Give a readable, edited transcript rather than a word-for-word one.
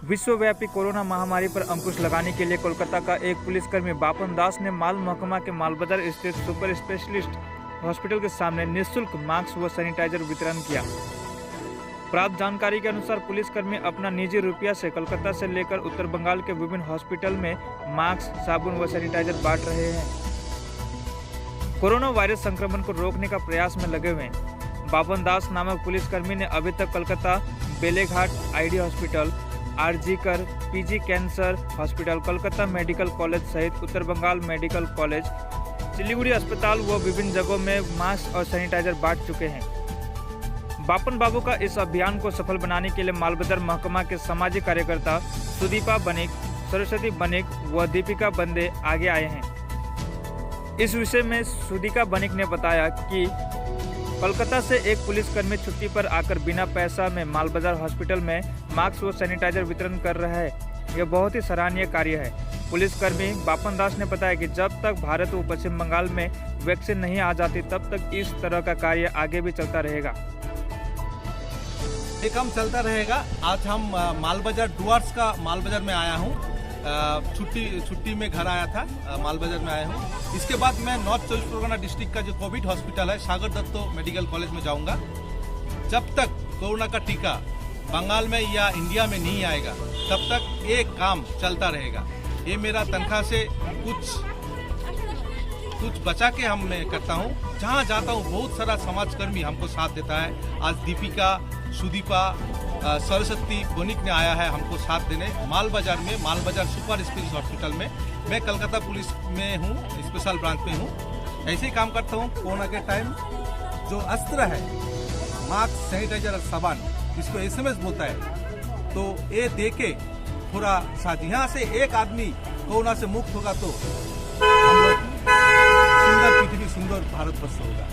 विश्वव्यापी कोरोना महामारी पर अंकुश लगाने के लिए कोलकाता का एक पुलिसकर्मी बापन दास ने माल महकमा के मालबाजार स्थित सुपर स्पेशलिस्ट हॉस्पिटल के सामने निःशुल्क मास्क व सैनिटाइजर वितरण किया। प्राप्त जानकारी के अनुसार पुलिसकर्मी अपना निजी रुपया से कोलकाता से लेकर उत्तर बंगाल के विभिन्न हॉस्पिटल में मास्क, साबुन व सैनिटाइजर बांट रहे हैं। कोरोना वायरस संक्रमण को रोकने का प्रयास में लगे हुए हैं। बापन दास नामक पुलिसकर्मी ने अभी तक Kolkata बेलेघाट ID hospital, RG Kar, PG cancer hospital, Kolkata medical college सहित उत्तर बंगाल मेडिकल कॉलेज, सिलीगुड़ी अस्पताल व विभिन्न जगहों में मास्क और सैनिटाइजर बांट चुके हैं। बापन बाबू का इस अभियान को सफल बनाने के लिए मालबाजार महकमा के सामाजिक कार्यकर्ता सुदीपा बनिक, सरस्वती बनिक व दीपिका बंदे आगे आए हैं। इस विषय में सुदीपा बनिक ने बताया कि कोलकाता से एक पुलिसकर्मी छुट्टी पर आकर बिना पैसा में मालबाजार हॉस्पिटल में मास्क व सैनिटाइजर वितरण कर रहा है। यह बहुत ही सराहनीय कार्य है। पुलिसकर्मी बापन दास ने बताया कि जब तक भारत व पश्चिम बंगाल में वैक्सीन नहीं आ जाती तब तक इस तरह का कार्य आगे भी चलता रहेगा। ये काम चलता रहेगा। आज हम मालबाजार डुअर्स का मालबाजार में आया हूँ। छुट्टी में घर आया था, मालबाजार में आया हूँ। इसके बाद मैं नॉर्थ 24 परगना डिस्ट्रिक्ट का जो कोविड हॉस्पिटल है, सागर दत्तो मेडिकल कॉलेज में जाऊंगा। जब तक कोरोना का टीका बंगाल में या इंडिया में नहीं आएगा तब तक ये काम चलता रहेगा। ये मेरा तनख्वाह से कुछ बचा के मैं करता हूँ। जहाँ जाता हूँ बहुत सारा समाजकर्मी हमको साथ देता है। आज दीपिका, सुदीपा, सरस्वती बनिक ने आया है हमको साथ देने। मालबाजार में, मालबाजार सुपर स्पेशलिस्ट हॉस्पिटल में मैं कलकत्ता पुलिस में हूँ, स्पेशल ब्रांच में हूँ। ऐसे ही काम करता हूँ। कोरोना के टाइम जो अस्त्र है, मास्क, सैनिटाइजर और साबुन, जिसको एसएमएस बोलता है, तो ये दे के थोड़ा साथ यहाँ से एक आदमी कोरोना से मुक्त होगा तो हम लोग सुंदर पृथ्वी, सुंदर भारतवर्ष होगा।